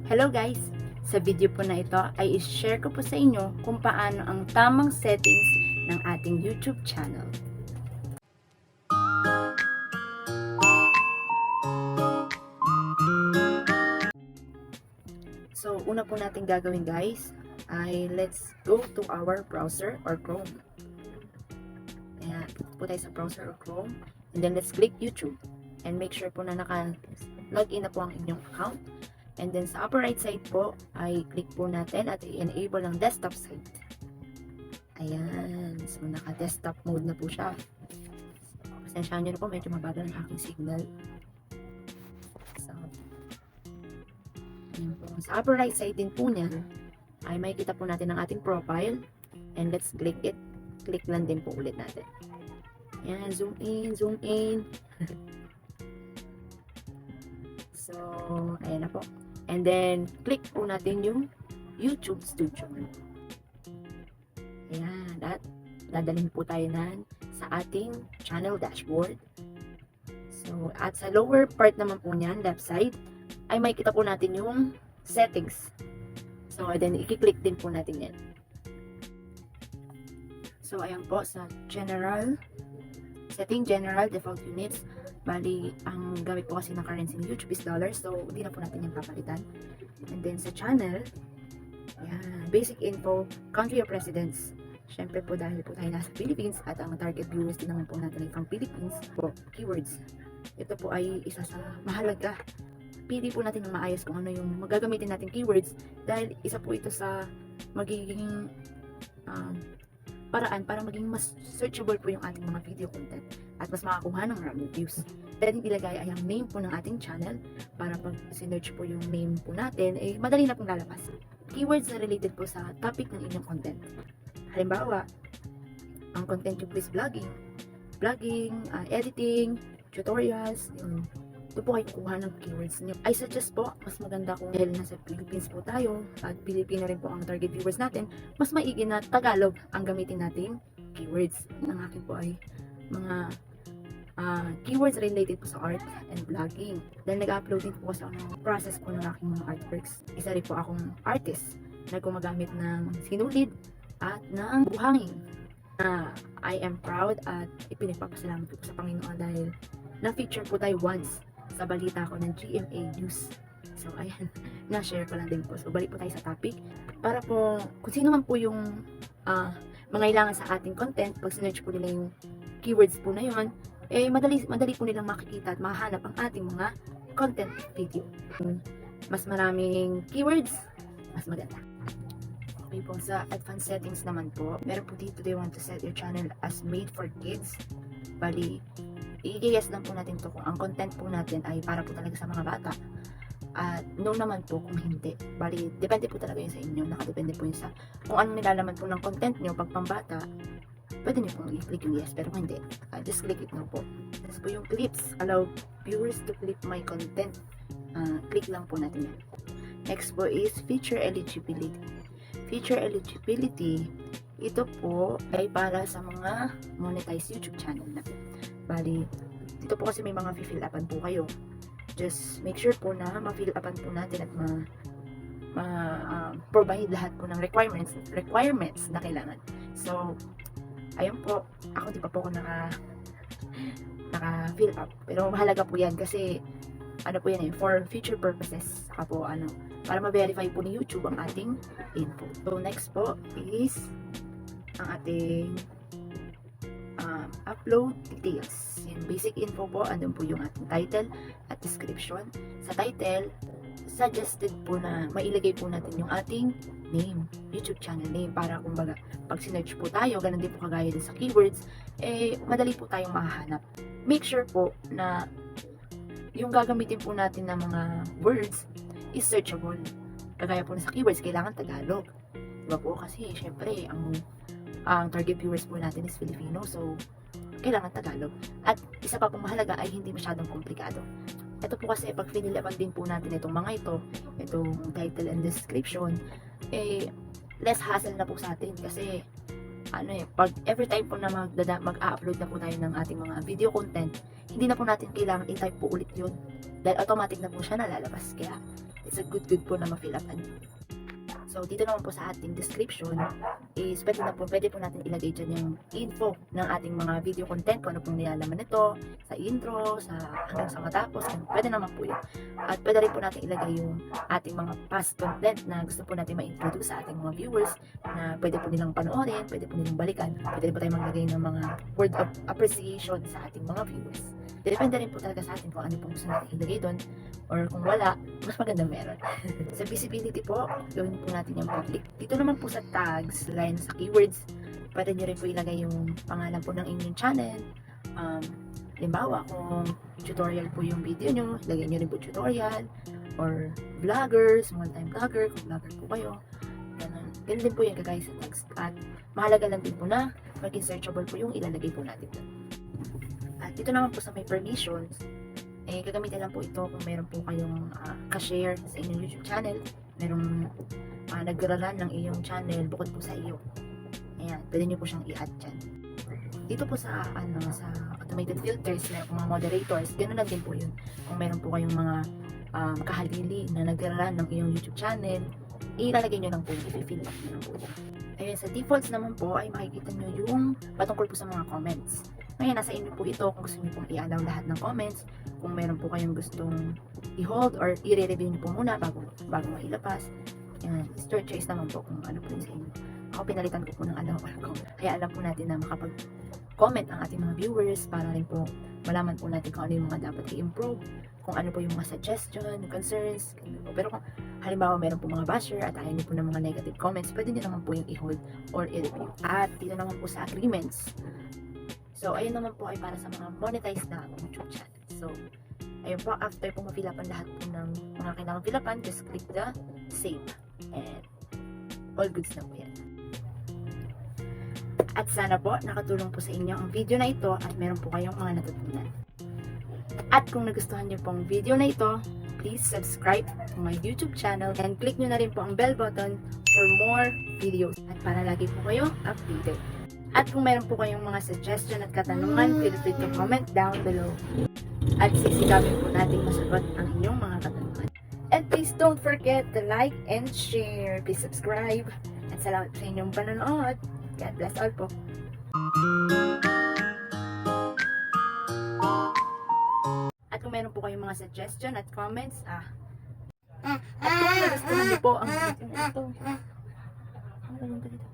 Hello guys! Sa video po na ito ay i-share ko po sa inyo kung paano ang tamang settings ng ating YouTube channel. So, una po natin gagawin guys ay let's go to our browser or Chrome. Ayan, po tayo sa browser or Chrome and then let's click YouTube and make sure po na naka-login na po ang inyong account. And then sa upper right side po, ay click po natin at i-enable ang desktop site. Ayan. So, naka-desktop mode na po siya. Pasensyahan nyo na po, medyo mabagal ang aking signal. So, ayan po. Sa upper right side din po niya, ay makikita po natin ang ating profile. And let's click it. Click lang din po ulit natin. Ayan, zoom in, zoom in. So, ayan na po. And then, click po natin yung YouTube Studio. Ayan. At dadalhin po tayo sa ating channel dashboard. So, at sa lower part naman po niyan, left side, ay makikita po natin yung settings. So, then, i-click din po natin yan. So, ayan po sa general, setting general, default units. Bali, ang gamit po kasi ng currency ng YouTube is dollars. So, hindi na po natin yung papalitan. And then, sa channel, ayan, basic info, country of residence. Siyempre po, dahil po tayo nasa Philippines at ang target viewers din naman po natin ay from Philippines. Po, keywords. Ito po ay isa sa mahalaga. Pili po natin ng maayos kung ano yung magagamitin natin keywords dahil isa po ito sa magiging paraan para maging mas searchable po yung ating mga video content at mas makakuha ng maraming views. Pwedeng ilagay ay ang name po ng ating channel para pag sinearch po yung name po natin, eh madali na pong lalabas. Keywords na related po sa topic ng inyong content. Halimbawa, ang content yung is vlogging, editing, tutorials, yun. Ito po kayo kukuha ng keywords niyo. I suggest po, mas maganda kung dahil nasa Philippines po tayo at Pilipino rin po ang target viewers natin, mas maigi na Tagalog ang gamitin nating keywords. Ang akin po ay mga keywords related po sa art and vlogging. Dahil nag-upload din po kasi ako ng process po ng aking mga artworks. Isa rin po akong artist na gumagamit ng sinulid at ng buhangin. I am proud at ipinagpapasalamat po sa Panginoon dahil na-feature po tayo once sa balita ko ng GMA News. So, ayan, na-share ko lang din po. So, balik po tayo sa topic. Para po, kung sino man po yung mangailangan sa ating content, pag sinearch po nila yung keywords po na yun, eh, madali po nilang makikita at mahanap ang ating mga content video. Mas maraming keywords, mas maganda. Okay po, sa advanced settings naman po, meron po dito, they want to set your channel as made for kids. Bali, i-guess lang po natin to kung ang content po natin ay para po talaga sa mga bata. At no naman po kung hindi. Bali, depende po talaga yun sa inyo. Nakadepende po yun sa kung anong nilalaman po ng content nyo pag pambata. Pwede nyo pong i-click yung yes, pero kung hindi, just click it na po. Tapos po yung clips, allow viewers to clip my content. Click lang po natin yan. Next po is feature eligibility. Feature eligibility, ito po ay para sa mga monetized YouTube channel na. Bali, dito po kasi may mga fill upan po kayo. Just make sure po na ma-fill upan po natin at provide lahat po ng requirements na kailangan. So, ayun po, ako di pa po ako naka-fill up. Pero mahalaga po yan kasi ano po yan for future purposes. Saka po para ma-verify po ni YouTube ang ating info. So, next po is ang ating upload details. Yan, basic info po, andun po yung ating title at description. Sa title, suggested po na mailagay po natin yung ating name, YouTube channel name, para kumbaga, pag sinearch po tayo, ganun din po kagaya din sa keywords, eh, madali po tayong mahahanap. Make sure po na yung gagamitin po natin ng mga words is searchable. Kagaya po na sa keywords, kailangan Tagalog. Diba po? Kasi, syempre, ang target viewers po natin is Filipino, so kailangan Tagalog. At isa pa pong mahalaga ay hindi masyadong komplikado. Ito po kasi pag finilaban din po natin itong mga itong title and description, eh less hassle na po sa atin kasi pag every time po na mag-upload na po tayo ng ating mga video content, hindi na po natin kailangan i-type po ulit yun dahil automatic na po siya nalalabas. Kaya it's a good po na ma-fill upan. So, dito naman po sa ating description is pwede po natin ilagay dyan yung info ng ating mga video content, kung ano pong nilalaman nito, sa intro, hanggang sa matapos, pwede naman po yun. At pwede rin po natin ilagay yung ating mga past content na gusto po natin ma-introduce sa ating mga viewers na pwede po nilang panoorin, pwede po nilang balikan, pwede po tayo maglagay ng mga word of appreciation sa ating mga viewers. Depende rin po talaga sa atin kung ano po gusto natin ilagay doon, or kung wala, mas maganda meron. Sa visibility po, gawin po natin yung public. Dito naman po sa tags, line sa keywords, pwede nyo rin po ilagay yung pangalan po ng inyong channel. Halimbawa, kung tutorial po yung video nyo, ilagay nyo rin po tutorial, or vloggers, one-time vlogger, kung vlogger po kayo. Ganun. Ganun din po yung kagaya sa tags. At mahalaga lang din po na maging searchable po yung ilalagay po natin doon. At dito naman po sa may permissions, gagamitin lang po ito kung meron po kayong ka-share sa inyong YouTube channel, merong nag-run ng iyong channel bukod po sa iyo. Ayan, pwede nyo po siyang i-add dyan. Dito po sa automated filters, meron po mga moderators, ganoon lang din po yun. Kung meron po kayong mga kahalili na nag-run ng iyong YouTube channel, ilalagay nyo lang po yung i-fill up nyo lang po. Ayun, sa defaults naman po ay makikita nyo yung patungkol po sa mga comments. Ngayon, nasa inyo po ito kung gusto nyo pong i-allow lahat ng comments, kung meron po kayong gustong i-hold or i-review nyo po muna bago mailabas. Yan, store choice naman po kung ano po yun sa inyo. Ako pinalitan ko po ng allow or comment. Kaya alam po natin na makapag-comment ang ating mga viewers para rin po malaman po natin kung ano yung mga dapat i-improve, kung ano po yung mga suggestion, concerns, po. Pero kung halimbawa meron po mga basher at ayaw nyo po ng mga negative comments, pwede nyo naman po yung i-hold or i-review. At dito naman po sa agreements. So, ayun naman po ay para sa mga monetized na YouTube channel. So, ayun po, after po ma-fill upan lahat po ng mga kailangan fill upan, just click the save. And all goods na po yan. At sana po, nakatulong po sa inyo ang video na ito at meron po kayong mga natutunan. At kung nagustuhan niyo pong video na ito, please subscribe to my YouTube channel and click nyo na rin po ang bell button for more videos at para lagi po kayo updated. At kung meron po kayong mga suggestion at katanungan, feel free to comment down below. At sisikapin po natin masagot ang inyong mga katanungan. And please don't forget to like and share. Please subscribe. At salamat sa inyong panonood. God bless all po. At kung meron po kayong mga suggestion at comments, at kung nagustuhan niyo po ang video na ito, ang galing ko dito.